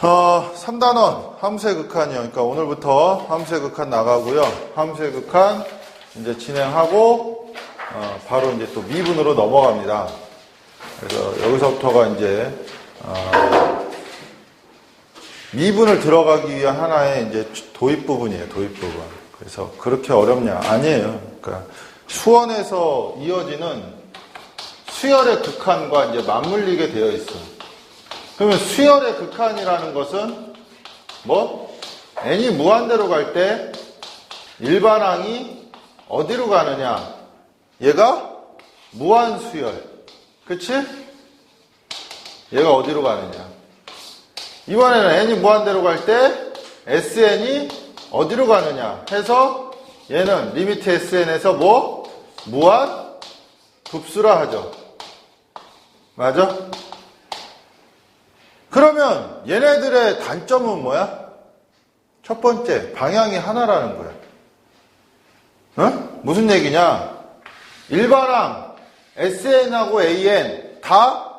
3단원 함수의 극한이요. 그러니까 오늘부터 함수의 극한 나가고요. 함수의 극한 이제 진행하고 바로 이제 또 미분으로 넘어갑니다. 그래서 여기서부터가 이제 미분을 들어가기 위한 하나의 이제 도입 부분이에요. 도입 부분. 그래서 그렇게 어렵냐? 아니에요. 그러니까 수원에서 이어지는 수열의 극한과 이제 맞물리게 되어 있어요. 그러면 수열의 극한이라는 것은 뭐? n이 무한대로 갈 때 일반항이 어디로 가느냐? 얘가 무한수열. 그치? 얘가 어디로 가느냐? 이번에는 n이 무한대로 갈 때 sn이 어디로 가느냐 해서 얘는 리미트 sn에서 뭐? 무한 급수라 하죠. 맞아? 그러면 얘네들의 단점은 뭐야? 첫 번째, 방향이 하나라는 거야. 어? 무슨 얘기냐? 일반항 SN하고 AN 다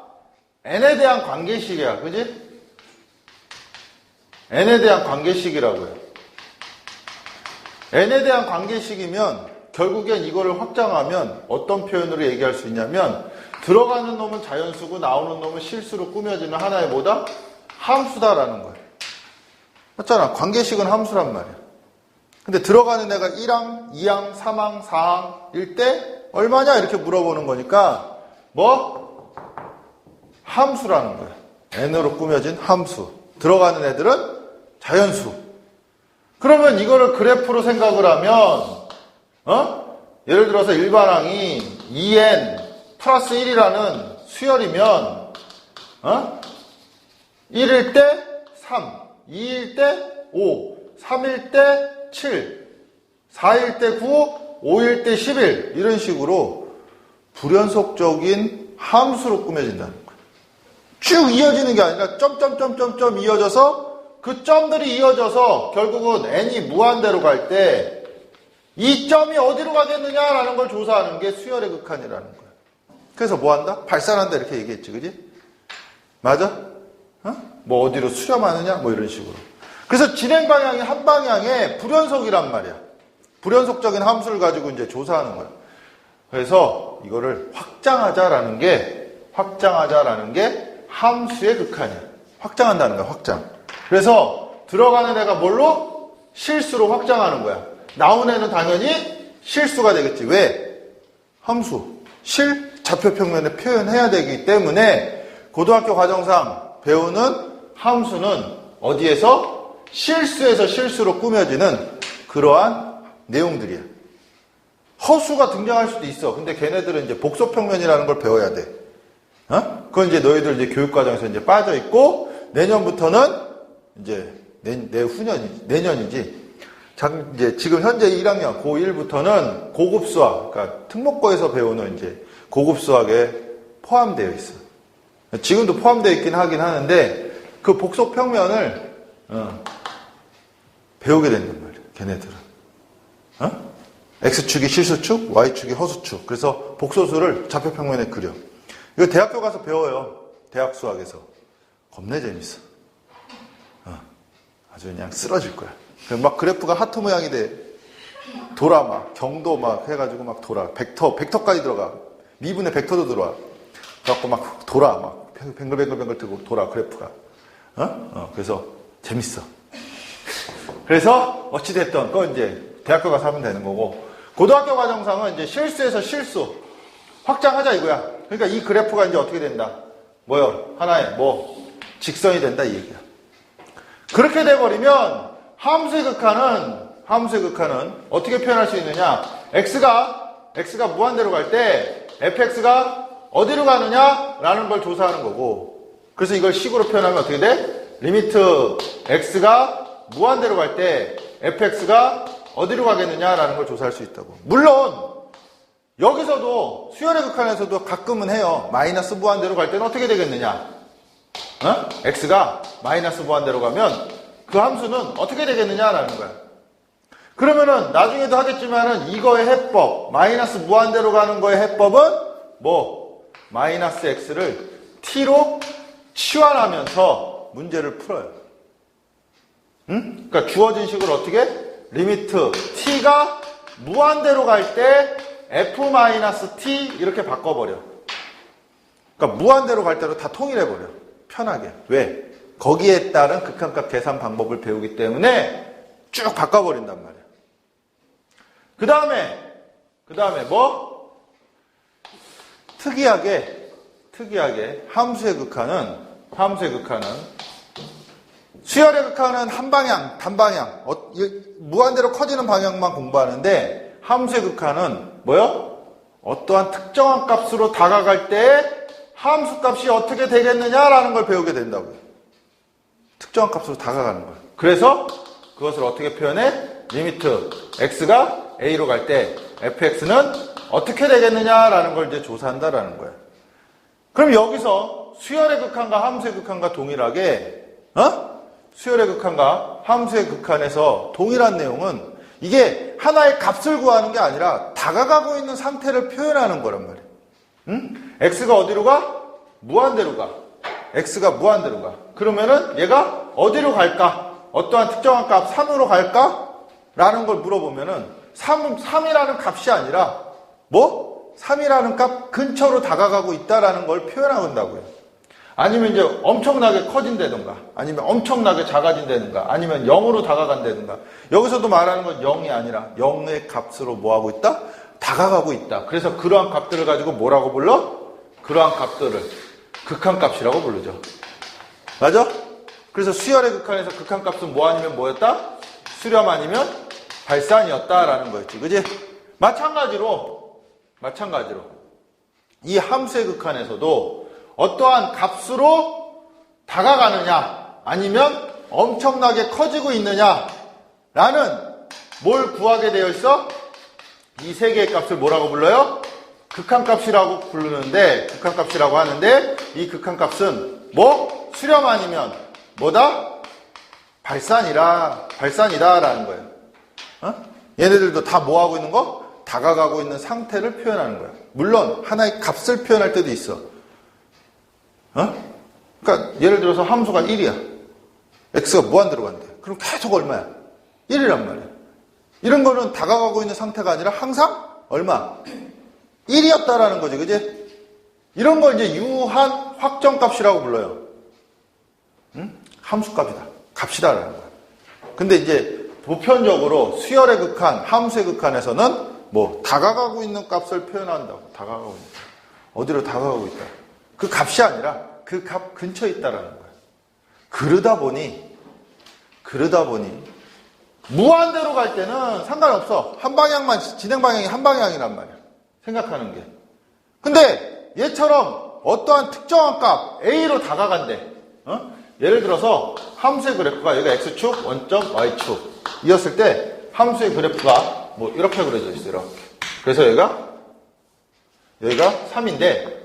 N에 대한 관계식이야. 그지? N에 대한 관계식이라고요. N에 대한 관계식이면 결국엔 이거를 확장하면 어떤 표현으로 얘기할 수 있냐면 들어가는 놈은 자연수고 나오는 놈은 실수로 꾸며지는 하나의 뭐다? 함수다라는 거예요. 맞잖아. 관계식은 함수란 말이야. 근데 들어가는 애가 1항, 2항, 3항, 4항일 때 얼마냐? 이렇게 물어보는 거니까 뭐? 함수라는 거야. n으로 꾸며진 함수. 들어가는 애들은 자연수. 그러면 이거를 그래프로 생각을 하면 예를 들어서 일반항이 2n 플러스 1이라는 수열이면 1일 때 3, 2일 때 5, 3일 때 7, 4일 때 9, 5일 때 11 이런 식으로 불연속적인 함수로 꾸며진다는 거예요. 쭉 이어지는 게 아니라 점점점점점 이어져서 그 점들이 이어져서 결국은 n이 무한대로 갈 때 이 점이 어디로 가겠느냐라는 걸 조사하는 게 수열의 극한이라는 거예요. 그래서 뭐 한다? 발산한다 이렇게 얘기했지, 그지? 맞아? 뭐 어디로 수렴하느냐? 뭐 이런 식으로. 그래서 진행 방향이 한 방향에 불연속이란 말이야. 불연속적인 함수를 가지고 이제 조사하는 거야. 그래서 이거를 확장하자라는 게 함수의 극한이야. 확장한다는 거야, 확장. 그래서 들어가는 애가 뭘로? 실수로 확장하는 거야. 나온 애는 당연히 실수가 되겠지. 왜? 함수. 좌표평면에 표현해야 되기 때문에 고등학교 과정상 배우는 함수는 어디에서? 실수에서 실수로 꾸며지는 그러한 내용들이야. 허수가 등장할 수도 있어. 근데 걔네들은 이제 복소평면이라는 걸 배워야 돼. 그건 이제 너희들 이제 교육과정에서 이제 빠져있고, 내년부터는 이제, 내년이지. 이제 지금 현재 1학년 고1부터는 고급 수학, 그러니까 특목고에서 배우는 이제 고급 수학에 포함되어 있어. 지금도 포함되어 있긴 하긴 하는데 그 복소 평면을 배우게 된단 말이야. 걔네들은. X축이 실수축, Y축이 허수축. 그래서 복소수를 좌표 평면에 그려. 이거 대학교 가서 배워요. 대학 수학에서. 겁내 재밌어. 아주 그냥 쓰러질 거야. 막 그래프가 하트 모양이 돼. 돌아 막 경도 막 해가지고 막 돌아. 벡터까지 들어가. 미분의 벡터도 들어와. 그래갖고 막 돌아 막 뱅글뱅글 뜨고 돌아 그래프가. 그래서 재밌어. 그래서 어찌됐든 그건 이제 대학교 가서 하면 되는 거고, 고등학교 과정상은 이제 실수에서 실수 확장하자 이거야. 그러니까 이 그래프가 이제 어떻게 된다? 뭐요? 하나의 직선이 된다 이 얘기야. 그렇게 돼버리면 함수의 극한은 어떻게 표현할 수 있느냐? x가 무한대로 갈 때 fx가 어디로 가느냐라는 걸 조사하는 거고, 그래서 이걸 식으로 표현하면 어떻게 돼? 리미트 x가 무한대로 갈 때 fx가 어디로 가겠느냐라는 걸 조사할 수 있다고. 물론 여기서도 수열의 극한에서도 가끔은 해요. 마이너스 무한대로 갈 때는 어떻게 되겠느냐? x가 마이너스 무한대로 가면 그 함수는 어떻게 되겠느냐라는 거야. 그러면은 나중에도 하겠지만은 이거의 해법, 마이너스 무한대로 가는 거의 해법은 마이너스 x를 t로 치환하면서 문제를 풀어요. 응? 그러니까 주어진 식을 어떻게? 리미트 t가 무한대로 갈 때 f-t 이렇게 바꿔버려. 그러니까 무한대로 갈 때로 다 통일해버려. 편하게. 왜? 거기에 따른 극한값 계산 방법을 배우기 때문에 쭉 바꿔버린단 말이야. 그 다음에 뭐? 특이하게 함수의 극한은 수열의 극한은 한 방향, 단방향, 무한대로 커지는 방향만 공부하는데 함수의 극한은 뭐요? 어떠한 특정한 값으로 다가갈 때 함수 값이 어떻게 되겠느냐라는 걸 배우게 된다고요. 특정한 값으로 다가가는 거예요. 그래서 그것을 어떻게 표현해? 리미트 x가 a로 갈 때 fx는 어떻게 되겠느냐라는 걸 이제 조사한다라는 거예요. 그럼 여기서 수열의 극한과 함수의 극한과 동일하게 수열의 극한과 함수의 극한에서 동일한 내용은 이게 하나의 값을 구하는 게 아니라 다가가고 있는 상태를 표현하는 거란 말이에요. 응? x가 어디로 가? 무한대로 가. x가 무한대로 가. 그러면은 얘가 어디로 갈까? 어떠한 특정한 값 3으로 갈까? 라는 걸 물어보면은 3이라는 값이 아니라 뭐? 3이라는 값 근처로 다가가고 있다라는 걸 표현한다고요. 아니면 이제 엄청나게 커진다든가, 아니면 엄청나게 작아진다든가, 아니면 0으로 다가간다든가. 여기서도 말하는 건 0이 아니라 0의 값으로 뭐하고 있다? 다가가고 있다. 그래서 그러한 값들을 가지고 뭐라고 불러? 그러한 값들을 극한값이라고 부르죠. 맞아? 그래서 수열의 극한에서 극한값은 뭐 아니면 뭐였다? 수렴 아니면 발산이었다라는 거였지. 그지? 마찬가지로 이 함수의 극한에서도 어떠한 값으로 다가가느냐 아니면 엄청나게 커지고 있느냐라는 뭘 구하게 되어 있어? 이 세 개의 값을 뭐라고 불러요? 극한값이라고 부르는데, 극한값이라고 하는데 이 극한값은 뭐? 수렴 아니면 뭐다? 발산이다라는 거예요. 얘네들도 다 뭐 하고 있는 거? 다가가고 있는 상태를 표현하는 거야. 물론 하나의 값을 표현할 때도 있어. 그러니까 예를 들어서 함수가 1이야. x가 무한대로 간대. 그럼 계속 얼마야? 1이란 말이야. 이런 거는 다가가고 있는 상태가 아니라 항상 얼마? 1이었다라는 거지. 그지? 이런 걸 이제 유한 확정값이라고 불러요. 함수값이다. 값이다라는 거야. 근데 이제 보편적으로 수열의 극한, 함수의 극한에서는 뭐 다가가고 있는 값을 표현한다고. 다가가고 있는 어디로 다가가고 있다. 그 값이 아니라 그 값 근처에 있다라는 거야. 그러다 보니 무한대로 갈 때는 상관없어. 한 방향만, 진행 방향이 한 방향이란 말이야. 생각하는 게. 근데 얘처럼 어떠한 특정한 값 A로 다가간대. 예를 들어서 함수의 그래프가 여기가 X축, 원점, Y축 이었을 때 함수의 그래프가 뭐 이렇게 그려져 있어요. 이렇게. 그래서 여기가 3인데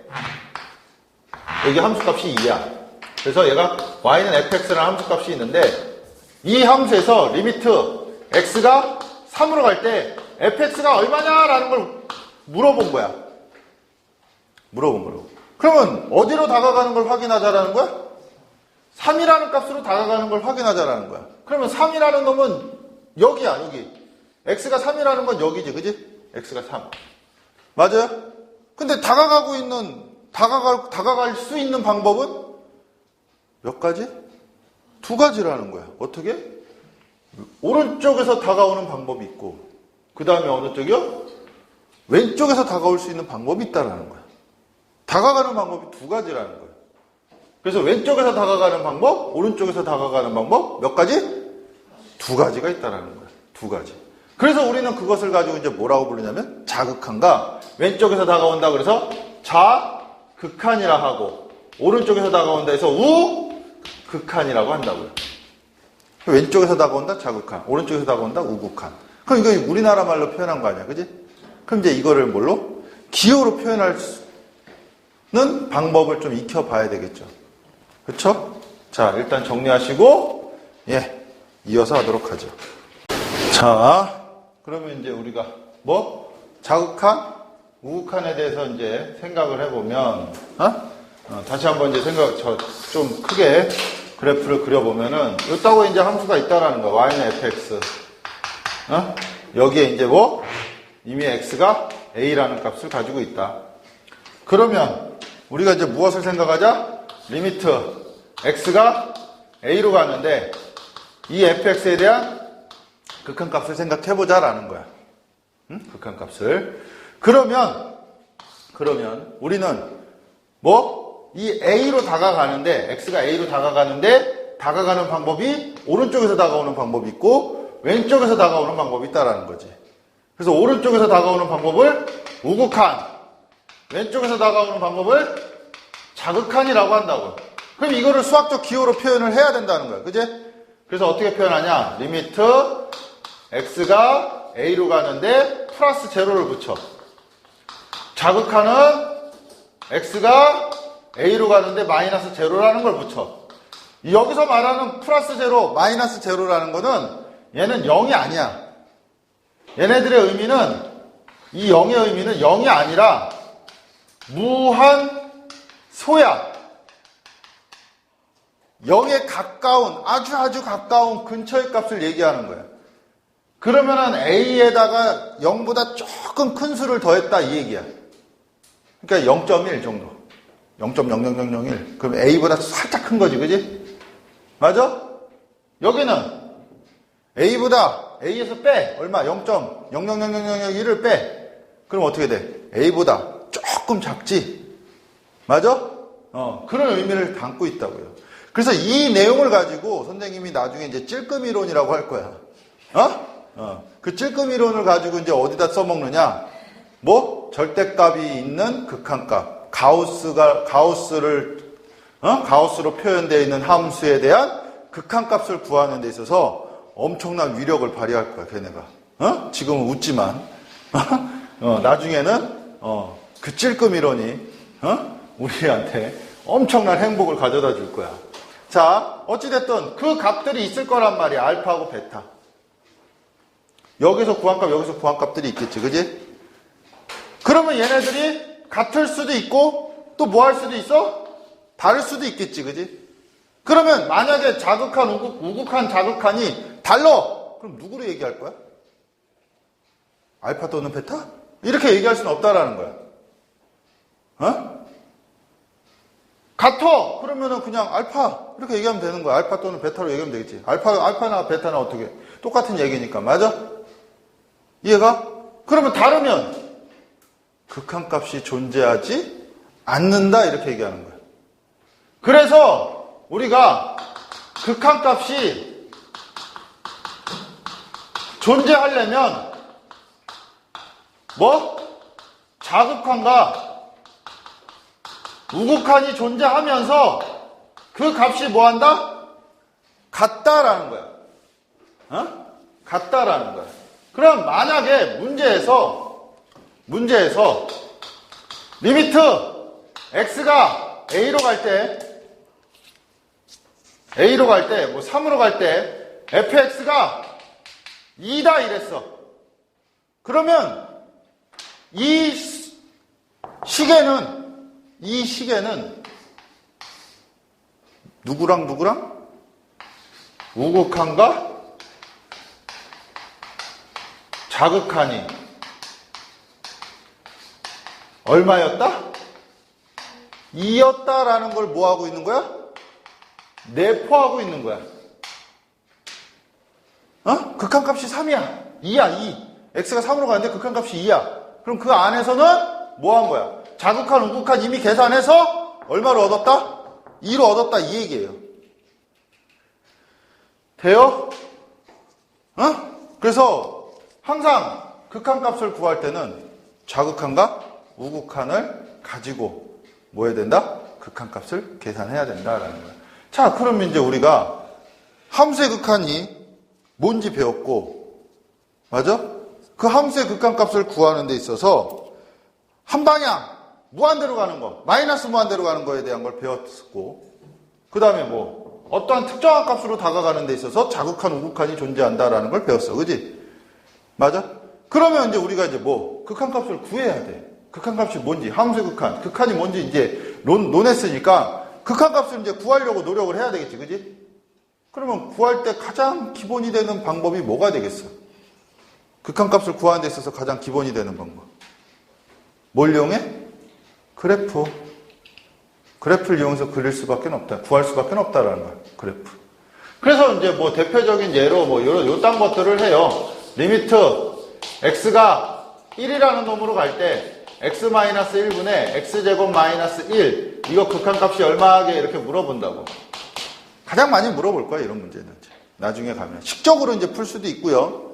여기 함수값이 2야. 그래서 얘가 y는 fx라는 함수값이 있는데 이 함수에서 리미트 x가 3으로 갈 때 fx가 얼마냐라는 걸 물어본 거야. 물어본 거라고. 그러면 어디로 다가가는 걸 확인하자라는 거야? 3이라는 값으로 다가가는 걸 확인하자라는 거야. 그러면 3이라는 놈은 여기야, 여기. x가 3이라는 건 여기지, 그지? x가 3. 맞아요? 근데 다가갈 수 있는 방법은 몇 가지? 2가지라는 거야. 어떻게? 오른쪽에서 다가오는 방법이 있고, 그 다음에 어느 쪽이요? 왼쪽에서 다가올 수 있는 방법이 있다라는 거야. 다가가는 방법이 2가지라는 거야. 그래서 왼쪽에서 다가가는 방법, 오른쪽에서 다가가는 방법, 몇 가지? 2가지가 있다라는 거야. 2가지. 그래서 우리는 그것을 가지고 이제 뭐라고 부르냐면 자극한가, 왼쪽에서 다가온다 그래서 자극한이라 하고, 오른쪽에서 다가온다 해서 우극한이라고 한다고요. 왼쪽에서 다가온다 자극한, 오른쪽에서 다가온다 우극한. 그럼 이거 우리나라 말로 표현한 거 아니야, 그지? 그럼 이제 이거를 뭘로? 기호로 표현할 수는 방법을 좀 익혀봐야 되겠죠. 그쵸? 자, 일단 정리하시고, 이어서 하도록 하죠. 자, 그러면 이제 우리가 뭐? 자극한, 우극한에 대해서 이제 생각을 해보면, 다시 한번 이제 좀 크게 그래프를 그려보면은 요따고 이제 함수가 있다라는 거야. y는 fx. 여기에 이제 뭐 이미 x가 a라는 값을 가지고 있다. 그러면 우리가 이제 무엇을 생각하자? 리미트 x가 a로 가는데 이 fx에 대한 극한값을 생각해보자라는 거야. 극한값을. 그러면 우리는 뭐 이 a로 다가가는데 x가 a로 다가가는데 다가가는 방법이 오른쪽에서 다가오는 방법이 있고 왼쪽에서 다가오는 방법이 있다라는 거지. 그래서 오른쪽에서 다가오는 방법을 우극한, 왼쪽에서 다가오는 방법을 자극한이라고 한다고. 그럼 이거를 수학적 기호로 표현을 해야 된다는 거야. 그지? 그래서 어떻게 표현하냐? 리미트 x가 a로 가는데 플러스 제로를 붙여. 자극하는 x가 a로 가는데 마이너스 제로라는 걸 붙여. 여기서 말하는 플러스 제로, 마이너스 제로라는 거는 얘는 0이 아니야. 얘네들의 의미는, 이 0의 의미는 0이 아니라 무한 소야. 0에 가까운, 아주 가까운 근처의 값을 얘기하는 거야. 그러면은 a에다가 0보다 조금 큰 수를 더했다 이 얘기야. 그러니까 0.1 정도. 0.00001. 그럼 a보다 살짝 큰 거지, 그지? 맞아? 여기는 a에서 빼. 얼마? 0.00001을 빼. 그럼 어떻게 돼? a보다 조금 작지? 맞아? 그런 의미를 담고 있다고요. 그래서 이 내용을 가지고 선생님이 나중에 이제 찔끔 이론이라고 할 거야. 그 찔끔 이론을 가지고 이제 어디다 써먹느냐? 뭐? 절대값이 있는 극한값. 가우스로 표현되어 있는 함수에 대한 극한값을 구하는 데 있어서 엄청난 위력을 발휘할 거야, 걔네가. 지금은 웃지만. 나중에는, 그 찔끔 이론이, 우리한테 엄청난 행복을 가져다 줄 거야. 자, 어찌됐든 그 값들이 있을 거란 말이야. 알파하고 베타. 여기서 구한 값들이 있겠지, 그지? 그러면 얘네들이 같을 수도 있고, 또 뭐 할 수도 있어? 다를 수도 있겠지, 그지? 그러면 만약에 자극한, 우극한, 자극한이 달라! 그럼 누구로 얘기할 거야? 알파 또는 베타? 이렇게 얘기할 수는 없다라는 거야. 같아! 그러면은 그냥 알파! 이렇게 얘기하면 되는 거야. 알파 또는 베타로 얘기하면 되겠지. 알파나 베타나 어떻게? 똑같은 얘기니까. 맞아? 이해가? 그러면 다르면 극한값이 존재하지 않는다 이렇게 얘기하는 거야. 그래서 우리가 극한값이 존재하려면 뭐? 자극한과 우극한이 존재하면서 그 값이 뭐한다? 같다라는 거야. 같다라는 거야. 그럼 만약에 문제에서 리미트 x가 a로 갈 때 뭐 3으로 갈 때 fx가 2다 이랬어. 그러면 이 시계는 누구랑 우극한과 자극한이 얼마였다? 2였다라는 걸 뭐 하고 있는 거야? 내포하고 있는 거야. 극한값이 3이야. 2야, 2. x가 3으로 가는데 극한값이 2야. 그럼 그 안에서는 뭐 한 거야? 자극한, 우극한 이미 계산해서 얼마를 얻었다? 2로 얻었다 이 얘기예요. 돼요? 그래서 항상 극한값을 구할 때는 자극한과 우극한을 가지고 뭐 해야 된다? 극한값을 계산해야 된다라는 거야. 자, 그러면 이제 우리가 함수의 극한이 뭔지 배웠고, 맞아? 그 함수의 극한값을 구하는 데 있어서 한 방향, 무한대로 가는 거, 마이너스 무한대로 가는 거에 대한 걸 배웠고, 그 다음에 뭐 어떠한 특정한 값으로 다가가는 데 있어서 자극한, 우극한이 존재한다라는 걸 배웠어. 그지? 맞아? 그러면 이제 우리가 이제 뭐 극한값을 구해야 돼. 극한값이 뭔지, 함수의 극한, 극한이 뭔지 이제 논했으니까 극한값을 이제 구하려고 노력을 해야 되겠지, 그지? 그러면 구할 때 가장 기본이 되는 방법이 뭐가 되겠어? 극한값을 구하는 데 있어서 가장 기본이 되는 방법. 뭘 이용해? 그래프. 그래프를 이용해서 그릴 수밖에 없다. 구할 수밖에 없다라는 거야. 그래프. 그래서 이제 뭐 대표적인 예로 뭐 요딴 것들을 해요. 리미트 x가 1이라는 놈으로 갈 때 x-1분의 x제곱 마이너스 1 이거 극한값이 얼마게 이렇게 물어본다고. 가장 많이 물어볼 거야, 이런 문제는. 나중에 가면. 식적으로 이제 풀 수도 있고요.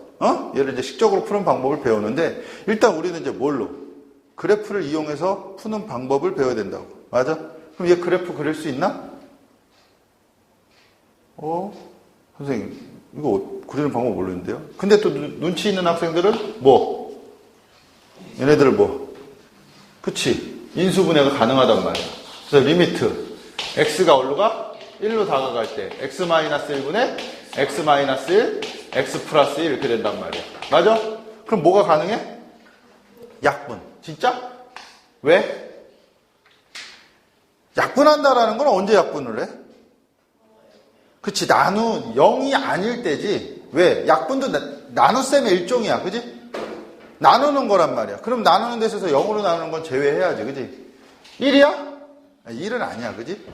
얘를 이제 식적으로 푸는 방법을 배우는데, 일단 우리는 이제 뭘로? 그래프를 이용해서 푸는 방법을 배워야 된다고. 맞아? 그럼 얘 그래프 그릴 수 있나? 선생님, 이거 그리는 방법 모르는데요? 근데 또 눈치 있는 학생들은 뭐? 얘네들 뭐? 그치? 인수분해가 가능하단 말이야. 그래서 리미트. x가 어디로 가? 1로 다가갈 때 x-1분의 x-1, x 플러스 1 이렇게 된단 말이야. 맞아? 그럼 뭐가 가능해? 약분. 진짜? 왜? 약분한다라는 건 언제 약분을 해? 그치, 0이 아닐 때지. 왜? 약분도 나눗셈의 일종이야. 그지? 나누는 거란 말이야. 그럼 나누는 데 있어서 0으로 나누는 건 제외해야지. 그지? 1이야? 1은 아니야. 그지?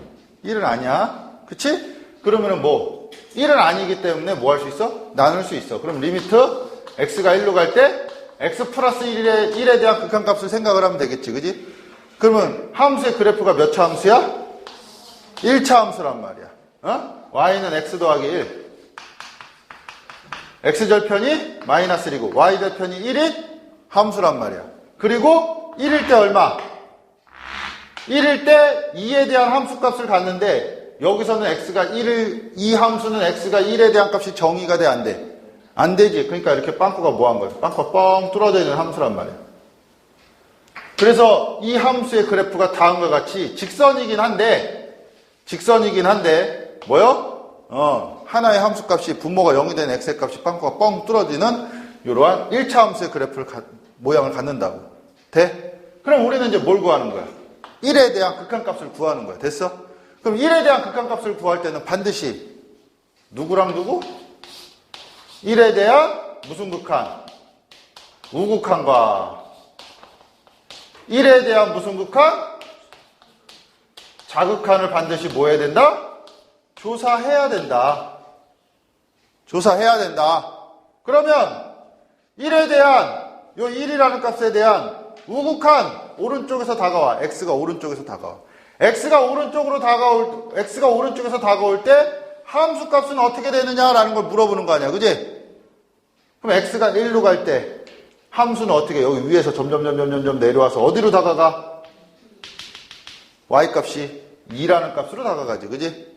1은 아니야. 그치? 그러면은 뭐? 1은 아니기 때문에 뭐 할 수 있어? 나눌 수 있어. 그럼 리미트 x가 1로 갈 때 x 플러스 1에 대한 극한값을 생각을 하면 되겠지. 그지? 그러면 함수의 그래프가 몇 차 함수야? 1차 함수란 말이야. y는 x 더하기 1. x절편이 마이너스 1이고 y절편이 1인 함수란 말이야. 그리고 1일 때 얼마? 1일 때 2에 대한 함수값을 갖는데 여기서는 x가 1을, 이 함수는 x가 1에 대한 값이 정의가 돼, 안 돼? 안 되지. 그러니까 이렇게 빵꾸가 뭐 한 거야? 빵꾸가 뻥 뚫어져 있는 함수란 말이야. 그래서 이 함수의 그래프가 다음과 같이 직선이긴 한데 뭐요? 하나의 함수값이 분모가 0이 된 x의 값이 빵꾸가 뻥 뚫어지는 이러한 1차 함수의 그래프를 모양을 갖는다고. 돼? 그럼 우리는 이제 뭘 구하는 거야? 1에 대한 극한값을 구하는 거야. 됐어? 그럼 1에 대한 극한값을 구할 때는 반드시 누구랑 누구? 1에 대한 무슨 극한? 우극한과 1에 대한 무슨 극한? 자극한을 반드시 뭐 해야 된다? 조사해야 된다. 조사해야 된다. 그러면 1에 대한 요 1이라는 값에 대한 우극한 오른쪽에서 다가와. x가 오른쪽에서 다가와. x가 오른쪽에서 다가올 때 함수 값은 어떻게 되느냐라는 걸 물어보는 거 아니야. 그지? 그럼 x가 1로 갈 때 함수는 어떻게 여기 위에서 점점 내려와서 어디로 다가가? y값이 2라는 값으로 다가가지. 그지?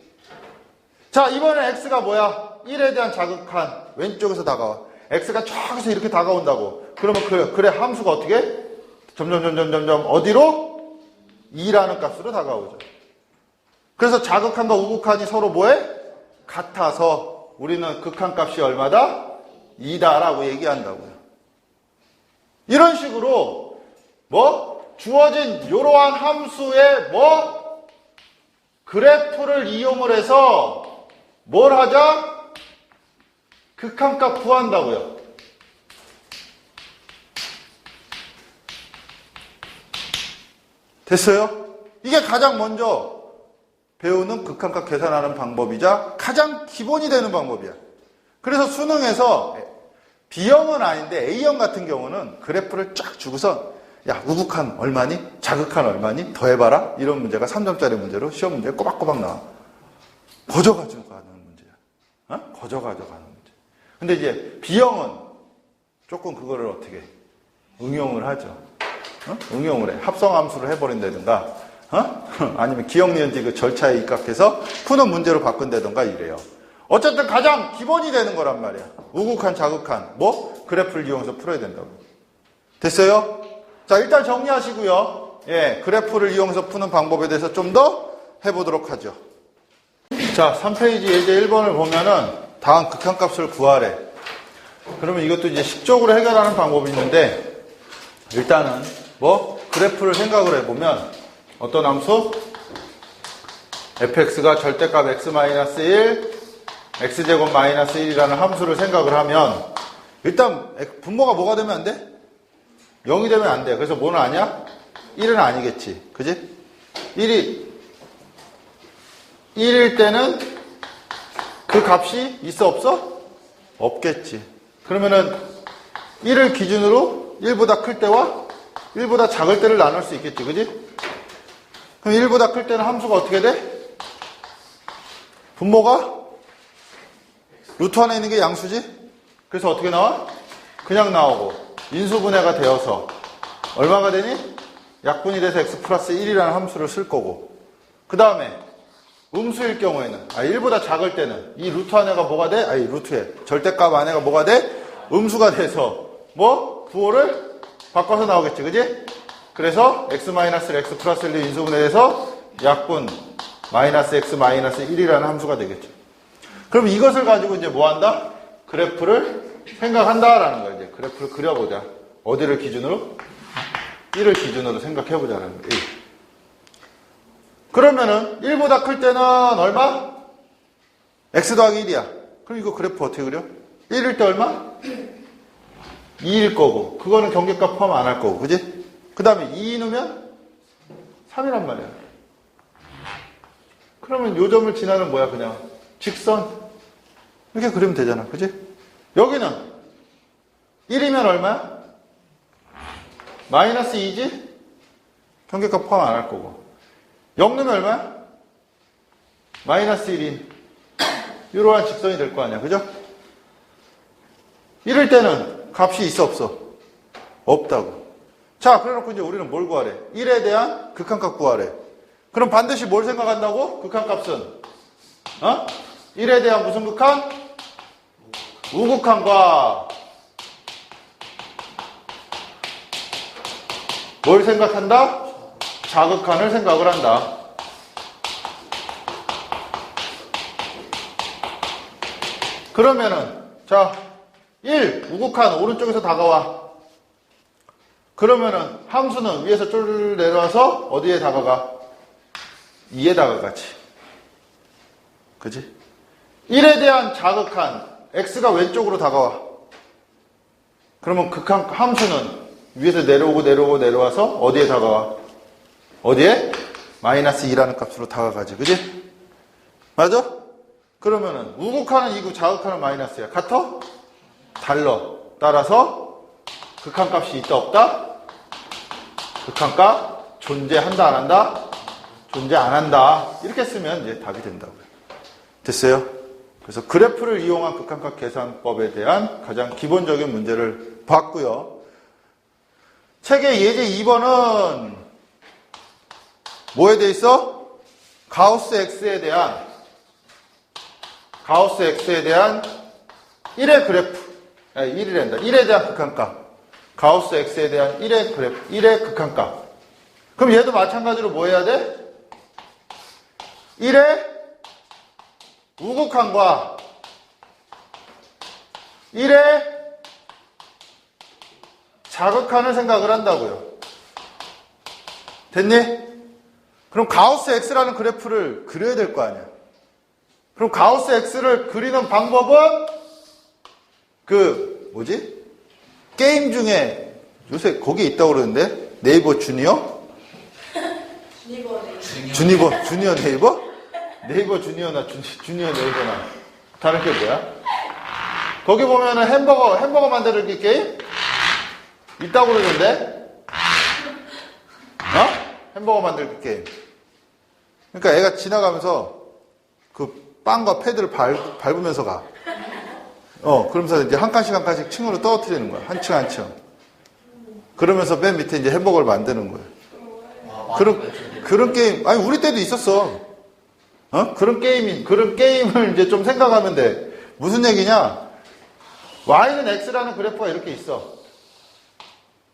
자, 이번엔 x가 뭐야? 1에 대한 자극한 왼쪽에서 다가와. x가 저기서 이렇게 다가온다고. 그러면 그래 함수가 어떻게? 점점 어디로? 2라는 값으로 다가오죠. 그래서 자극한과 우극한이 서로 뭐해? 같아서 우리는 극한값이 얼마다? 2다라고 얘기한다고요. 이런 식으로 주어진 이러한 함수의 그래프를 이용을 해서 뭘 하자? 극한값 구한다고요. 됐어요? 이게 가장 먼저 배우는 극한값 계산하는 방법이자 가장 기본이 되는 방법이야. 그래서 수능에서 B형은 아닌데 A형 같은 경우는 그래프를 쫙 주고서 야, 우극한 얼마니? 자극한 얼마니? 더해봐라. 이런 문제가 3점짜리 문제로 시험 문제에 꼬박꼬박 나와. 거저가지고 가는 문제야. 거저가지고 가는 문제. 근데 이제 B형은 조금 그거를 어떻게 응용을 하죠. 응용을 해. 합성함수를 해버린다든가, 아니면 기억니은지 그 절차에 입각해서 푸는 문제로 바꾼다든가 이래요. 어쨌든 가장 기본이 되는 거란 말이야. 우극한, 자극한, 그래프를 이용해서 풀어야 된다고. 됐어요? 자, 일단 정리하시고요. 예, 그래프를 이용해서 푸는 방법에 대해서 좀 더 해보도록 하죠. 자, 3페이지 예제 1번을 보면은 다음 극한값을 구하래. 그러면 이것도 이제 식적으로 해결하는 방법이 있는데, 일단은 그래프를 생각을 해보면 어떤 함수? fx가 절대값 x-1, x제곱 마이너스 1이라는 함수를 생각을 하면 일단 분모가 뭐가 되면 안 돼? 0이 되면 안 돼. 그래서 뭐는 아니야? 1은 아니겠지. 그지? 1일 때는 그 값이 있어 없어? 없겠지. 그러면은 1을 기준으로 1보다 클 때와 1보다 작을 때를 나눌 수 있겠지. 그지? 그럼 1보다 클 때는 함수가 어떻게 돼? 분모가 루트 안에 있는 게 양수지? 그래서 어떻게 나와? 그냥 나오고 인수분해가 되어서 얼마가 되니? 약분이 돼서 x 플러스 1이라는 함수를 쓸 거고 그 다음에 음수일 경우에는 1보다 작을 때는 이 루트 안에가 뭐가 돼? 루트에 절대값 안에가 뭐가 돼? 음수가 돼서 뭐? 부호를 바꿔서 나오겠지. 그지? 그래서 x-를 x 플러스 1로 인수분해돼서 약분 마이너스 x 마이너스 1이라는 함수가 되겠죠. 그럼 이것을 가지고 이제 뭐 한다? 그래프를 생각한다라는 거야. 이제 그래프를 그려보자. 어디를 기준으로? 1을 기준으로 생각해보자라는 거야. 1. 그러면은 1보다 클 때는 얼마? x 더하기 1이야. 그럼 이거 그래프 어떻게 그려? 1일 때 얼마? 2일 거고 그거는 경계값 포함 안 할 거고 그지? 그 다음에 2 넣으면 3이란 말이야. 그러면 요 점을 지나는 뭐야? 그냥 직선 이렇게 그리면 되잖아. 그지? 여기는 1이면 얼마야? 마이너스 2지? 경계값 포함 안 할 거고 0 넣으면 얼마야? 마이너스 1인 이러한 직선이 될 거 아니야. 그죠? 이럴 때는 값이 있어 없어? 없다고. 자, 그래놓고 이제 우리는 뭘 구하래? 1에 대한 극한값 구하래. 그럼 반드시 뭘 생각한다고? 극한값은 1에 대한 무슨 극한? 우극한과 뭘 생각한다? 자극한을 생각을 한다. 그러면은 자 1 우극한 오른쪽에서 다가와. 그러면은 함수는 위에서 쫄 내려와서 어디에 다가가? 2에 다가가지. 그지? 1에 대한 자극한 x가 왼쪽으로 다가와. 그러면 극한 함수는 위에서 내려와서 어디에 다가와? 어디에? 마이너스 2라는 값으로 다가가지. 그지? 맞아? 그러면은 우극하는 2고 자극하는 마이너스야. 같아? 달라. 따라서 극한값이 있다 없다? 극한값 존재한다 안 한다? 존재 안 한다. 이렇게 쓰면 이제 답이 된다고요. 됐어요? 그래서 그래프를 이용한 극한값 계산법에 대한 가장 기본적인 문제를 봤고요. 책의 예제 2번은 뭐에 대해 있어? 가우스 X에 대한 1의 그래프 1이란다. 1에 대한 극한값 가우스 X에 대한 1의 그래프 1의 극한값. 그럼 얘도 마찬가지로 뭐 해야 돼? 1의 우극한과 1의 자극한을 생각을 한다고요. 됐니? 그럼 가우스 X라는 그래프를 그려야 될 거 아니야. 그럼 가우스 X를 그리는 방법은 게임 중에 요새 거기 있다고 그러는데 네이버 주니어? 주니어 네이버? 네이버 주니어나 주니어 네이버나 다른 게 뭐야? 거기 보면은 햄버거 만들기 게임 있다고 그러는데 햄버거 만들기 게임. 그러니까 애가 지나가면서 그 빵과 패드를 밟으면서 가. 그러면서 이제 한 칸씩 층으로 떨어뜨리는 거야. 한 층. 그러면서 맨 밑에 이제 햄버거를 만드는 거야. 그런 게임, 아니, 우리 때도 있었어. 그런 게임을 이제 좀 생각하면 돼. 무슨 얘기냐? y는 x라는 그래프가 이렇게 있어.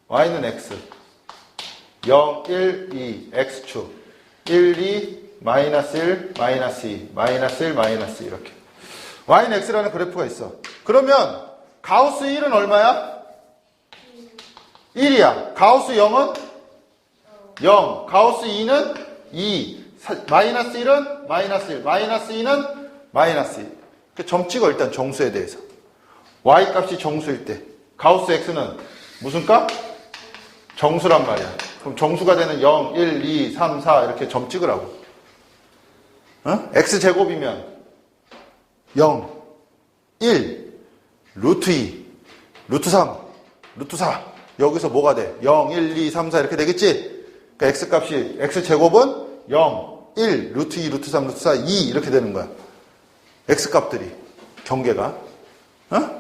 y는 x. 0, 1, 2, x축. 1, 2, 마이너스 1, 마이너스 2, 마이너스 1, 마이너스 2 이렇게. y는 x라는 그래프가 있어. 그러면 가우스 1은 얼마야? 1이야. 가우스 0은 0. 가우스 2는 2, 마이너스 1은 마이너스 1, 마이너스 2는 마이너스 2. 점 찍어 일단 정수에 대해서. y값이 정수일 때 가우스 x는 무슨 값? 정수란 말이야. 그럼 정수가 되는 0, 1, 2, 3, 4 이렇게 점 찍으라고. x제곱이면 0, 1, 루트 2, 루트 3, 루트 4. 여기서 뭐가 돼? 0, 1, 2, 3, 4 이렇게 되겠지? 그러니까 x값이, x제곱은 0, 1, 루트 2, 루트 3, 루트 4, 2 이렇게 되는 거야. x값들이, 경계가.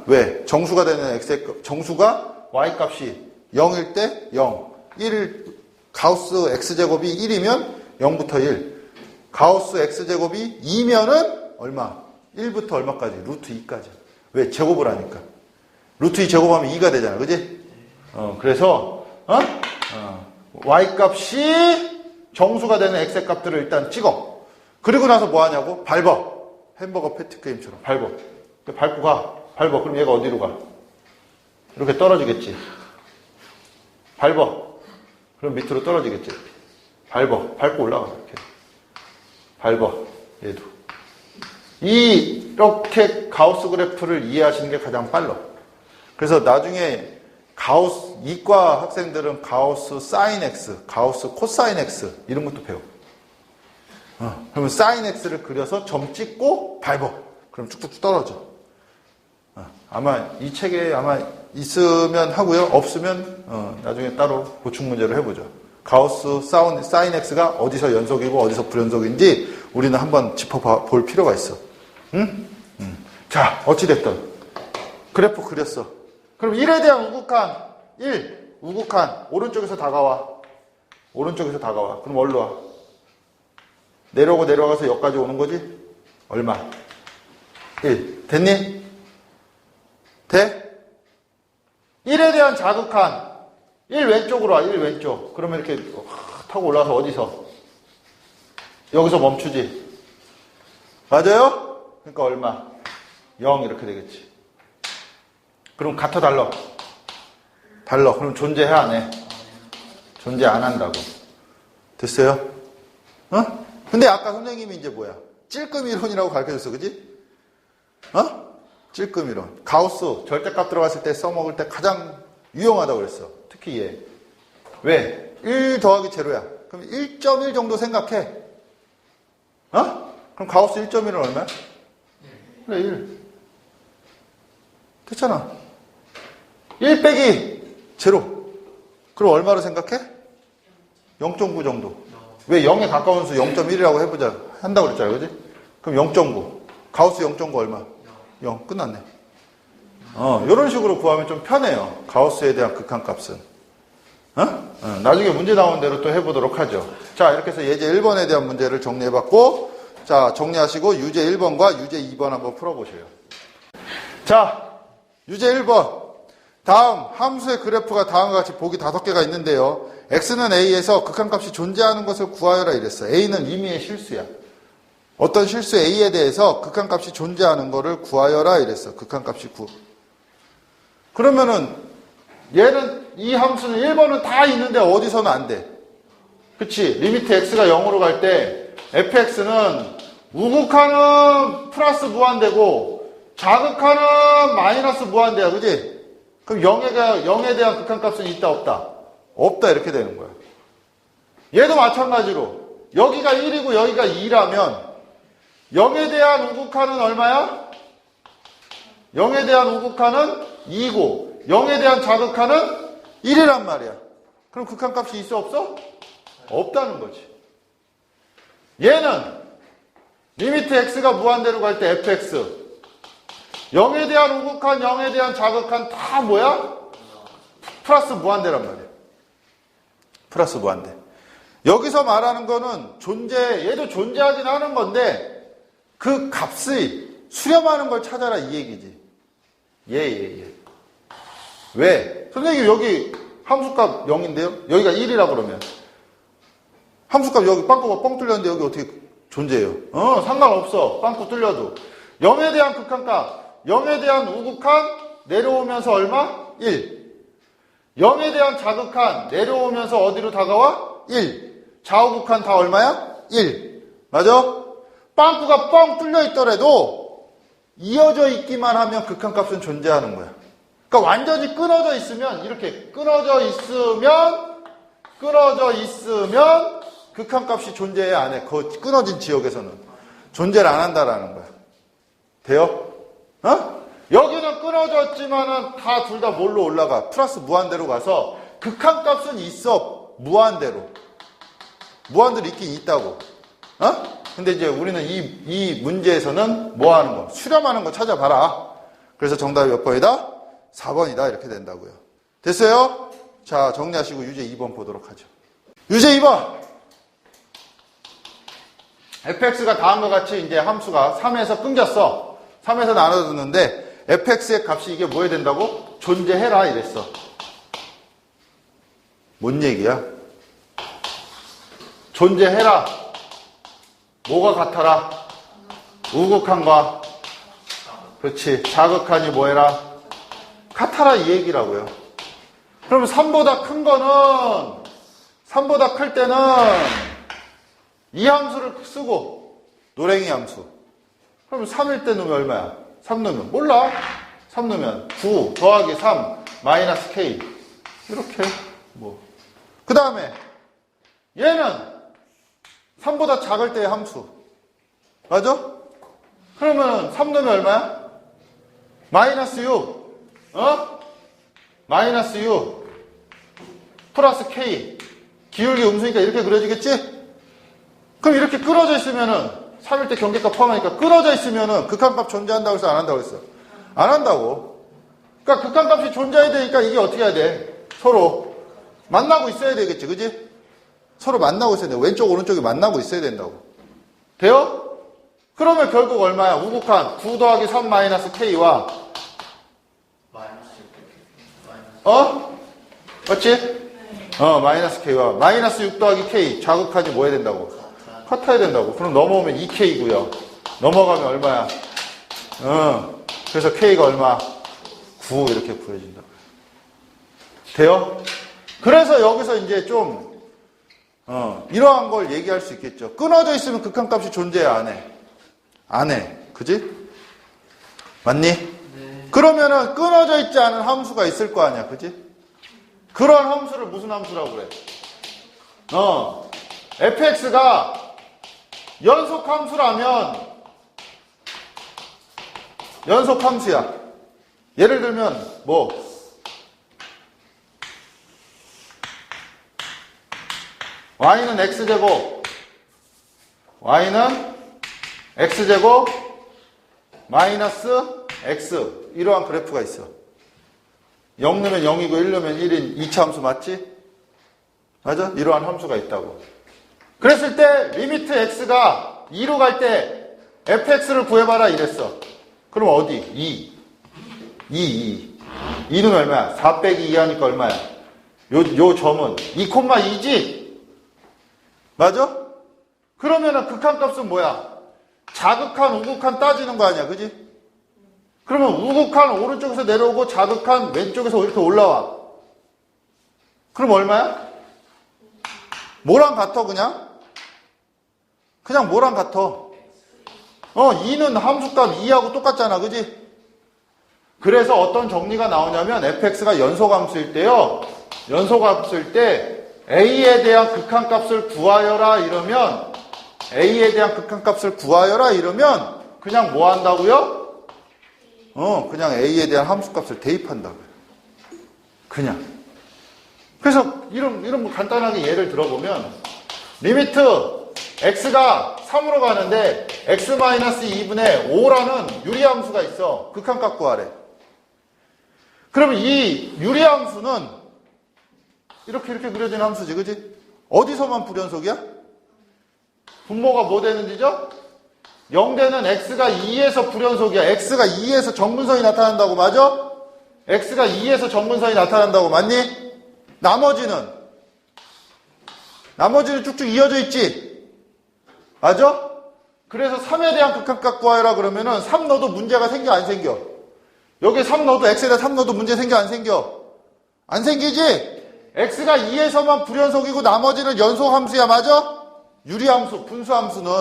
왜? 정수가 되는 정수가 y값이 0일 때 0, 1, 가우스 x제곱이 1이면 0부터 1. 가우스 x제곱이 2면은 얼마? 1부터 얼마까지? 루트 2까지. 왜? 제곱을 하니까. 루트 2 제곱하면 2가 되잖아. 그지? 그래서, y값이 정수가 되는 x의 값들을 일단 찍어. 그리고 나서 뭐 하냐고? 밟어. 햄버거 패티크림처럼 밟어. 밟고 가. 밟어. 그럼 얘가 어디로 가? 이렇게 떨어지겠지. 밟어. 그럼 밑으로 떨어지겠지. 밟어. 밟고 올라가. 이렇게. 밟어. 얘도. 이렇게 가우스 그래프를 이해하시는 게 가장 빨라. 그래서 나중에 가우스, 이과 학생들은 가우스 사인 x, 가우스 코사인 x 이런 것도 배워. 그러면 사인 x를 그려서 점 찍고 밟어. 그럼 쭉쭉 떨어져. 아마 이 책에 아마 있으면 하고요. 없으면 나중에 따로 보충 문제를 해보죠. 가우스 사인 x가 어디서 연속이고 어디서 불연속인지 우리는 한번 짚어볼 필요가 있어. 응? 자, 어찌됐든 그래프 그렸어. 그럼 1에 대한 우극한 1, 우극한 오른쪽에서 다가와. 오른쪽에서 다가와. 그럼 어디로 와? 내려오고 내려가서 여기까지 오는 거지? 얼마? 1. 됐니? 돼? 1에 대한 자극한 1 왼쪽으로 와. 1 왼쪽. 그러면 이렇게 타고 올라와서 어디서? 여기서 멈추지. 맞아요? 그러니까 얼마? 0 이렇게 되겠지. 그럼 같아 달러? 달러. 그럼 존재해 안 해? 존재 안 한다고. 됐어요? 근데 아까 선생님이 이제 뭐야? 찔끔 이론이라고 가르쳐줬어. 그지? 찔끔 이론. 가우스 절대값 들어갔을 때 써먹을 때 가장 유용하다고 그랬어. 특히 얘. 왜? 1 더하기 제로야. 그럼 1.1 정도 생각해. 그럼 가우스 1.1은 얼마야? 그래, 1. 됐잖아. 1 빼기 제로. 그럼 얼마로 생각해? 0.9 정도. 왜 0에 가까운 수 0.1이라고 해보자. 한다고 그랬잖아. 그지? 그럼 0.9. 가우스 0.9 얼마? 0. 끝났네. 이런 식으로 구하면 좀 편해요. 가우스에 대한 극한값은. 나중에 문제 나오는 대로 또 해보도록 하죠. 자, 이렇게 해서 예제 1번에 대한 문제를 정리해봤고, 자, 정리하시고 유제 1번과 유제 2번 한번 풀어보세요. 자, 유제 1번. 다음 함수의 그래프가 다음과 같이 보기 5개가 있는데요. x는 a에서 극한값이 존재하는 것을 구하여라 이랬어. a는 임의의 실수야. 어떤 실수 a에 대해서 극한값이 존재하는 것을 구하여라 이랬어. 극한값이 9. 그러면은 얘는 이 함수는 1번은 다 있는데 어디서는 안 돼. 그치? 리미트 x가 0으로 갈 때 fx는 우극한은 플러스 무한대고 자극한은 마이너스 무한대야. 그지? 그럼 0에 대한 극한값은 있다 없다? 없다 이렇게 되는 거야. 얘도 마찬가지로 여기가 1이고 여기가 2라면 0에 대한 우극한은 얼마야? 0에 대한 우극한은 2고 0에 대한 자극한은 1이란 말이야. 그럼 극한값이 있어 없어? 없다는 거지. 얘는 리미트 x가 무한대로 갈 때 fx 0에 대한 우극한, 0에 대한 자극한 다 뭐야? 플러스 무한대란 말이야. 플러스 무한대. 여기서 말하는 거는 얘도 존재하긴 하는 건데 그 값을 수렴하는 걸 찾아라 이 얘기지. 예. 왜? 선생님 여기 함수값 0인데요? 여기가 1이라 그러면 함수값 여기 빵꾸가 뻥 뚫렸는데 여기 어떻게 존재해요? 상관없어. 빵꾸 뚫려도. 0에 대한 극한값, 0에 대한 우극한 내려오면서 얼마? 1. 0에 대한 자극한 내려오면서 어디로 다가와? 1. 좌우극한 다 얼마야? 1. 맞아? 빵꾸가 뻥 뚫려 있더라도 이어져 있기만 하면 극한값은 존재하는 거야. 그러니까 완전히 끊어져 있으면 이렇게 끊어져 있으면 극한값이 존재해야 안 해. 그 끊어진 지역에서는 존재를 안 한다라는 거야. 돼요? 어? 여기는 끊어졌지만은 다 둘 다 뭘로 올라가? 플러스 무한대로 가서 극한값은 있어. 무한대로 있긴 있다고. 어? 근데 이제 우리는 이 문제에서는 뭐 하는 거? 수렴하는 거 찾아봐라. 그래서 정답이 몇 번이다? 4번이다. 이렇게 된다고요. 됐어요? 자, 정리하시고 유제 2번 보도록 하죠. 유제 2번. fx가 다음과 같이 이제 함수가 3에서 끊겼어. 3에서 나눠졌는데 fx의 값이 이게 뭐 해야 된다고? 존재해라 이랬어. 뭔 얘기야? 존재해라. 뭐가 같아라? 우극한과 그렇지. 자극한이 뭐해라? 같아라 이 얘기라고요. 그럼 3보다 큰 거는 3보다 클 때는 이 함수를 쓰고 노랭이 함수. 그럼 3일 때 넣으면 얼마야? 3 넣으면 몰라. 3 넣으면 9 더하기 3 마이너스 k 이렇게 뭐. 그 다음에 얘는 3보다 작을 때의 함수. 맞아? 그러면 3 넣으면 얼마야? 마이너스 6. 어? 마이너스 6 플러스 k. 기울기 음수니까 이렇게 그려지겠지? 그럼 이렇게 끊어져 있으면은 3일 때 경계값 포함하니까 끊어져 있으면은 극한값 존재한다고 해서 안 한다고 했어. 안 한다고. 그러니까 극한값이 존재해야 되니까 이게 어떻게 해야 돼? 서로 만나고 있어야 되겠지. 그지? 서로 만나고 있어야 돼. 왼쪽 오른쪽이 만나고 있어야 된다고. 돼요? 그러면 결국 얼마야? 우극한 9 더하기 3 마이너스 k와 맞지? 마이너스 k와 마이너스 6 더하기 k 자극한이 뭐 해야 된다고? 같아야 된다고. 그럼 넘어오면 2k고요. 넘어가면 얼마야? 그래서 k가 얼마? 9 이렇게 구해진다고. 돼요? 그래서 여기서 이제 좀 이러한 걸 얘기할 수 있겠죠. 끊어져 있으면 극한값이 존재해 안 해? 안 해. 그지? 맞니? 네. 그러면은 끊어져 있지 않은 함수가 있을 거 아니야. 그지? 그런 함수를 무슨 함수라고 그래? fx가 연속 함수라면 연속 함수야. 예를 들면 뭐 y는 x제곱 마이너스 x 이러한 그래프가 있어. 0 넣으면 0이고 1 넣으면 1인 2차 함수 맞지? 맞아? 이러한 함수가 있다고. 그랬을 때 리미트 x가 2로 갈 때 fx를 구해봐라 이랬어. 그럼 어디? 2는 얼마야? 4 빼기 2 하니까 얼마야? 요 점은 2,2지? 맞아? 그러면은 극한값은 뭐야? 자극한, 우극한 따지는 거 아니야, 그지? 그러면 우극한 오른쪽에서 내려오고 자극한 왼쪽에서 이렇게 올라와. 그럼 얼마야? 뭐랑 같아, 그냥? 그냥 뭐랑 같아? 2는 함수값 2하고 똑같잖아, 그지? 그래서 어떤 정리가 나오냐면 fx가 연속함수일 때요. 연속함수일 때 a에 대한 극한값을 구하여라 이러면 a에 대한 극한값을 구하여라 이러면 그냥 뭐 한다고요? 그냥 a에 대한 함수값을 대입한다고요. 그냥. 그래서 이런 거 간단하게 예를 들어보면 리미트 x가 3으로 가는데 x-2분의 5라는 유리함수가 있어. 극한값 구하래. 그러면 이 유리함수는 이렇게 그려진 함수지, 그지? 어디서만 불연속이야? 분모가 뭐 되는 지죠? 0대는 x가 2에서 불연속이야. x가 2에서 정근선이 나타난다고, 맞아? x가 2에서 정근선이 나타난다고, 맞니? 나머지는 쭉쭉 이어져 있지? 맞아? 그래서 3에 대한 극한값 구하여라 그러면은 3 넣어도 문제가 생겨, 안 생겨? 여기 3 넣어도 x에다 3 넣어도 문제 생겨, 안 생겨? 안 생기지? x가 2에서만 불연속이고 나머지는 연속함수야, 맞아? 유리함수, 분수함수는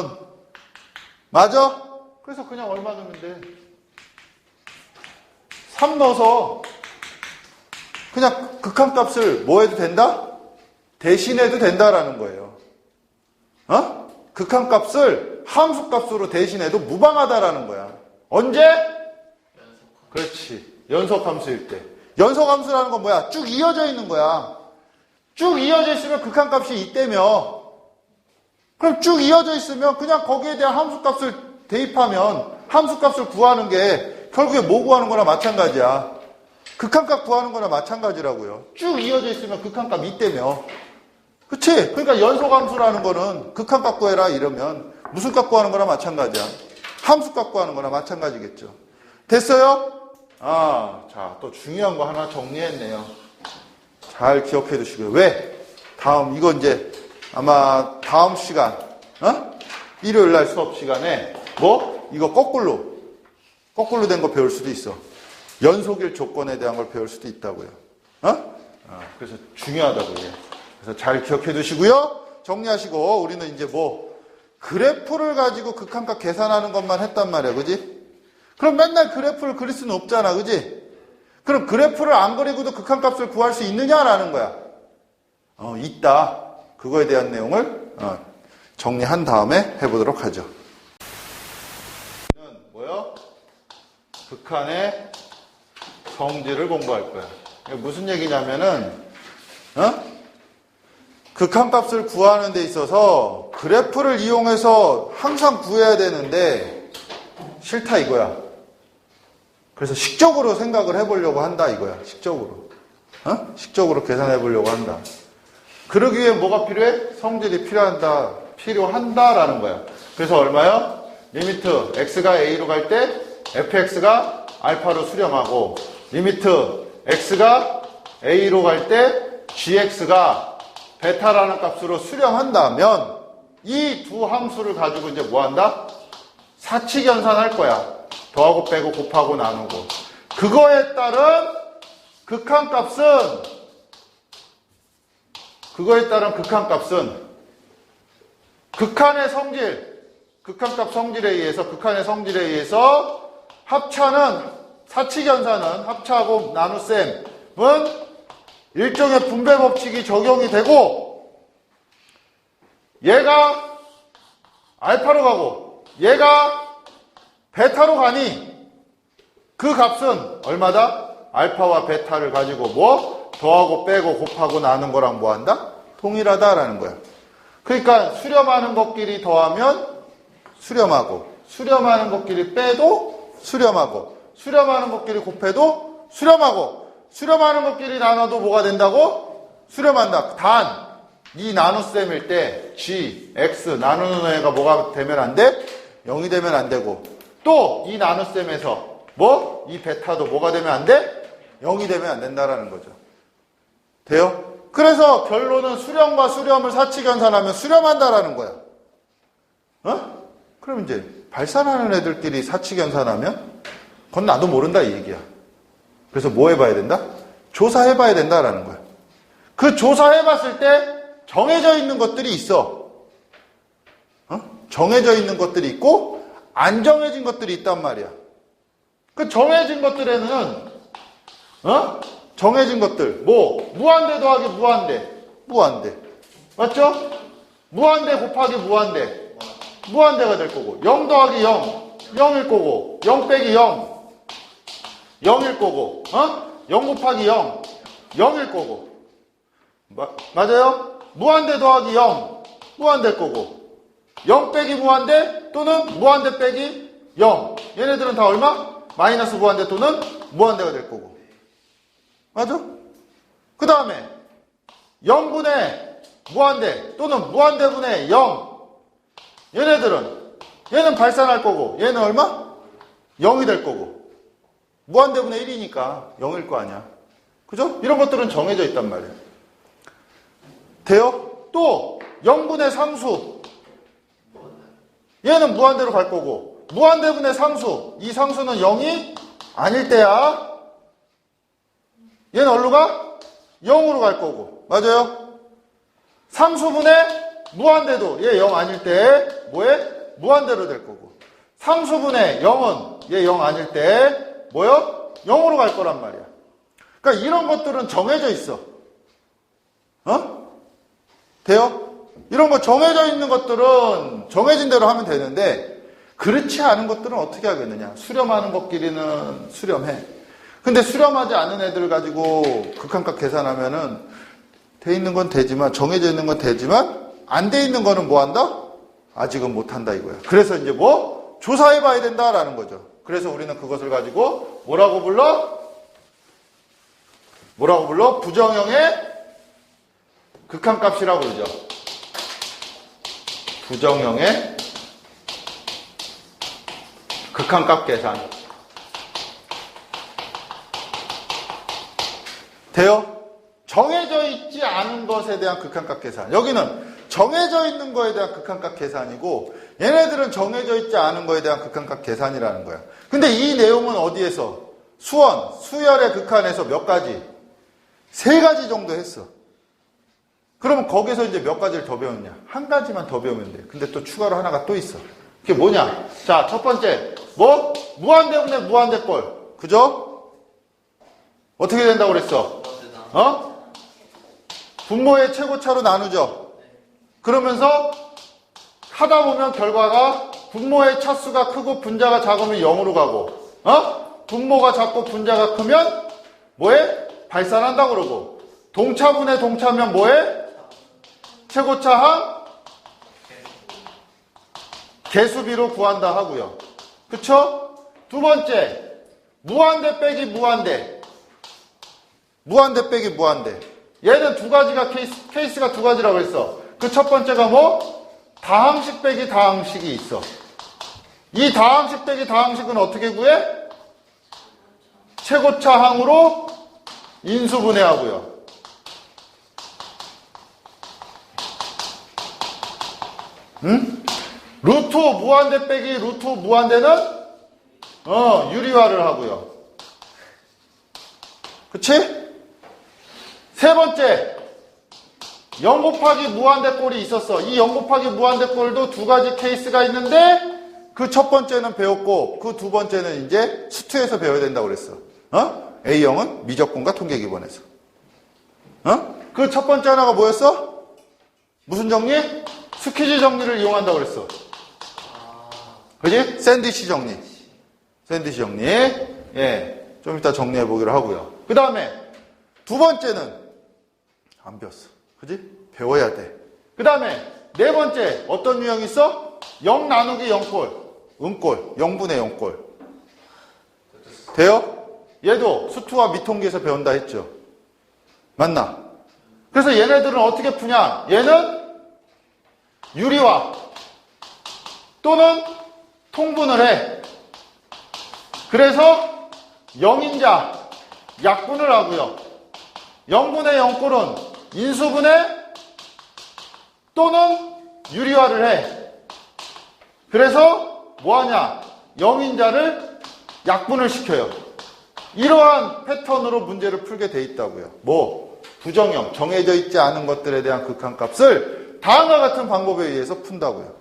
맞아? 그래서 그냥 얼마 넣으면 돼? 3 넣어서 그냥 극한값을 뭐 해도 된다? 대신해도 된다라는 거예요. 극한값을 함수값으로 대신해도 무방하다라는 거야. 언제? 그렇지. 연속함수일 때. 연속함수라는 건 뭐야? 쭉 이어져 있는 거야. 쭉 이어져 있으면 극한값이 이때며, 그럼 쭉 이어져 있으면 그냥 거기에 대한 함수값을 대입하면 함수값을 구하는 게 결국에 뭐 구하는 거나 마찬가지야. 극한값 구하는 거나 마찬가지라고요. 쭉 이어져 있으면 극한값 이때며. 그치? 그러니까 연속함수라는 거는 극한값 구해라 이러면 무슨 값 구하는 거나 마찬가지야. 함수값 구하는 거나 마찬가지겠죠. 됐어요? 자, 또 중요한 거 하나 정리했네요. 잘 기억해 두시고요. 왜? 이거 이제 아마 다음 시간, 일요일 날 수업 시간에 이거 거꾸로 된 거 배울 수도 있어. 연속일 조건에 대한 걸 배울 수도 있다고요. 그래서 중요하다고요. 그래서 잘 기억해 두시고요. 정리하시고, 우리는 이제 그래프를 가지고 극한값 계산하는 것만 했단 말이야. 그지? 그럼 맨날 그래프를 그릴 수는 없잖아. 그지? 그럼 그래프를 안 그리고도 극한값을 구할 수 있느냐라는 거야. 있다. 그거에 대한 내용을 정리한 다음에 해보도록 하죠. 뭐요? 극한의 성질을 공부할 거야. 이게 무슨 얘기냐면은, 극한값을 구하는 데 있어서 그래프를 이용해서 항상 구해야 되는데 싫다 이거야. 그래서 식적으로 생각을 해보려고 한다 이거야. 식적으로. 식적으로 계산해 보려고 한다. 그러기 위해 뭐가 필요해? 성질이 필요한다라는 거야. 그래서 얼마요? 리미트 x가 a로 갈 때 fx가 알파로 수렴하고, 리미트 x가 a로 갈 때 gx가 베타라는 값으로 수렴한다면 이 두 함수를 가지고 이제 뭐 한다? 사칙 연산할 거야. 더하고 빼고 곱하고 나누고. 그거에 따른 극한값은 극한의 성질, 극한값 성질에 의해서 합차는, 사칙 연산은 합차하고 나눗셈은 일종의 분배 법칙이 적용이 되고, 얘가 알파로 가고 얘가 베타로 가니 그 값은 얼마다? 알파와 베타를 가지고 더하고 빼고 곱하고 나눈 거랑 뭐 한다? 동일하다라는 거야. 그러니까 수렴하는 것끼리 더하면 수렴하고, 수렴하는 것끼리 빼도 수렴하고, 수렴하는 것끼리 곱해도 수렴하고, 수렴하는 것끼리 나눠도 뭐가 된다고? 수렴한다. 단, 이 나눗셈일 때 g, x 나누는 애가 뭐가 되면 안 돼? 0이 되면 안 되고, 또 이 나눗셈에서 이 베타도 뭐가 되면 안 돼? 0이 되면 안 된다라는 거죠. 돼요? 그래서 결론은 수렴과 수렴을 사칙 연산하면 수렴한다라는 거야. 그럼 이제 발산하는 애들끼리 사칙 연산하면 그건 나도 모른다 이 얘기야. 그래서 뭐 해봐야 된다? 조사해봐야 된다라는 거야. 그 조사해봤을 때 정해져 있는 것들이 있어. 정해져 있는 것들이 있고 안 정해진 것들이 있단 말이야. 그 정해진 것들에는 정해진 것들 무한대 더하기 무한대 맞죠? 무한대 곱하기 무한대가 될 거고, 0 더하기 0 0일 거고, 0 빼기 0 0일 거고, 0 곱하기 0 0일 거고, 맞아요? 무한대 더하기 0 무한대일 거고, 0 빼기 무한대 또는 무한대 빼기 0, 얘네들은 다 얼마? 마이너스 무한대 또는 무한대가 될 거고. 맞아? 그 다음에 0분의 무한대 또는 무한대분의 0, 얘는 발산할 거고, 얘는 얼마? 0이 될 거고, 무한대분의 1이니까 0일 거 아니야. 그죠? 이런 것들은 정해져 있단 말이에요. 돼요? 또 0분의 상수, 얘는 무한대로 갈 거고, 무한대분의 상수, 이 상수는 0이 아닐 때야 얘는 어디로 가? 0으로 갈 거고. 맞아요? 상수분의 무한대도 얘 0 아닐 때 뭐해? 무한대로 될 거고. 상수분의 0은 얘 0 아닐 때 뭐요? 0으로 갈 거란 말이야. 그러니까 이런 것들은 정해져 있어. 돼요? 이런 거 정해져 있는 것들은 정해진 대로 하면 되는데 그렇지 않은 것들은 어떻게 하겠느냐. 수렴하는 것끼리는 수렴해. 근데 수렴하지 않은 애들 가지고 극한값 계산하면은 돼 있는 건 되지만 정해져 있는 건 되지만 안 돼 있는 거는 뭐 한다? 아직은 못 한다 이거야. 그래서 이제 뭐 조사해 봐야 된다라는 거죠. 그래서 우리는 그것을 가지고 뭐라고 불러? 부정형의 극한값이라고 그러죠. 부정형의 극한값 계산. 돼요? 정해져 있지 않은 것에 대한 극한값 계산. 여기는 정해져 있는 거에 대한 극한값 계산이고 얘네들은 정해져 있지 않은 거에 대한 극한값 계산이라는 거야. 근데 이 내용은 어디에서? 수원, 수열의 극한에서 몇 가지? 3가지 정도 했어. 그러면 거기서 이제 몇 가지를 더 배웠냐? 한 가지만 더 배우면 돼. 근데 또 추가로 하나가 또 있어. 그게 뭐냐? 자, 첫 번째. 뭐? 무한대분의 무한대꼴. 그죠? 어떻게 된다고 그랬어? 분모의 최고차로 나누죠. 그러면서 하다 보면 결과가 분모의 차수가 크고 분자가 작으면 0으로 가고, 분모가 작고 분자가 크면 뭐해? 발산한다 그러고, 동차분의 동차면 뭐해? 최고차 항 개수비로 구한다 하고요. 그쵸? 두 번째, 무한대 빼기 무한대. 무한대 빼기 무한대. 얘는 두 가지가 케이스가 두 가지라고 했어. 그 첫 번째가 뭐? 다항식 빼기 다항식이 있어. 이 다항식 빼기 다항식은 어떻게 구해? 최고차 항으로 인수분해하고요. 루트 무한대 빼기 루트 무한대는 유리화를 하고요. 그치? 세 번째, 0 곱하기 무한대꼴이 있었어. 이 0 곱하기 무한대꼴도 두 가지 케이스가 있는데 그 첫 번째는 배웠고 그 두 번째는 이제 수투에서 배워야 된다고 그랬어. A형은 미적분과 통계기본에서. 그 첫 번째 하나가 뭐였어? 무슨 정리? 스퀴즈 정리를 이용한다고 그랬어. 그지? 샌드위치 정리. 샌드위치 정리. 예. 좀 이따 정리해 보기로 하고요. 그 다음에 두 번째는 안 배웠어. 그지? 배워야 돼. 그 다음에 네 번째 어떤 유형이 있어? 0 나누기 0꼴. 음꼴. 0분의 0꼴. 돼요? 얘도 수투와 미통계에서 배운다 했죠. 맞나? 그래서 얘네들은 어떻게 푸냐? 얘는 유리화 또는 통분을 해. 그래서 0인자 약분을 하고요. 0분의 0꼴은 인수분해 또는 유리화를 해. 그래서 뭐하냐? 0인자를 약분을 시켜요. 이러한 패턴으로 문제를 풀게 돼 있다고요. 뭐? 부정형, 정해져 있지 않은 것들에 대한 극한값을 다음과 같은 방법에 의해서 푼다고요.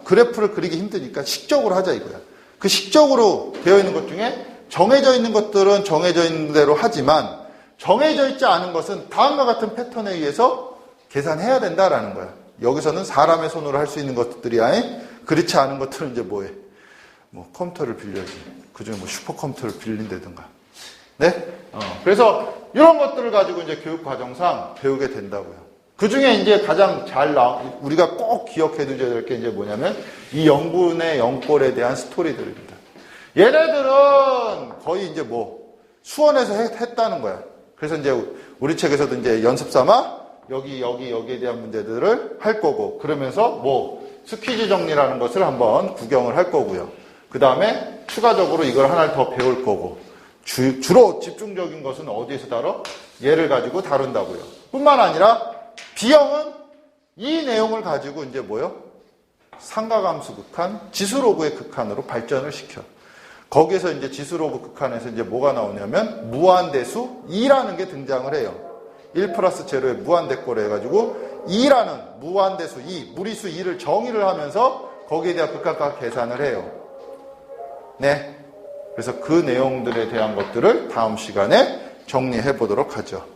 그래프를 그리기 힘드니까 식적으로 하자 이거야. 그 식적으로 되어 있는 것 중에 정해져 있는 것들은 정해져 있는 대로 하지만 정해져 있지 않은 것은 다음과 같은 패턴에 의해서 계산해야 된다라는 거야. 여기서는 사람의 손으로 할 수 있는 것들이야. 그렇지 않은 것들은 이제 뭐해? 뭐 컴퓨터를 빌려야지. 그중에 뭐 슈퍼컴퓨터를 빌린다든가. 네? 그래서 이런 것들을 가지고 이제 교육 과정상 배우게 된다고요. 그 중에 이제 가장 우리가 꼭 기억해 두셔야 될 게 이제 뭐냐면 이 0분의 0꼴에 대한 스토리들입니다. 얘네들은 거의 이제 뭐 수원에서 했다는 거야. 그래서 이제 우리 책에서도 이제 연습 삼아 여기에 대한 문제들을 할 거고, 그러면서 뭐 스퀴즈 정리라는 것을 한번 구경을 할 거고요. 그 다음에 추가적으로 이걸 하나를 더 배울 거고, 주로 집중적인 것은 어디에서 다뤄? 얘를 가지고 다룬다고요. 뿐만 아니라 B형은 이 내용을 가지고 이제 뭐요? 상가감수 극한, 지수로그의 극한으로 발전을 시켜. 거기에서 이제 지수로그 극한에서 이제 뭐가 나오냐면 무한대수 2라는 게 등장을 해요. 1 플러스 제로의 무한대꼴을 해가지고 2라는 무한대수 2, 무리수 2를 정의를 하면서 거기에 대한 극한값 계산을 해요. 네. 그래서 그 내용들에 대한 것들을 다음 시간에 정리해 보도록 하죠.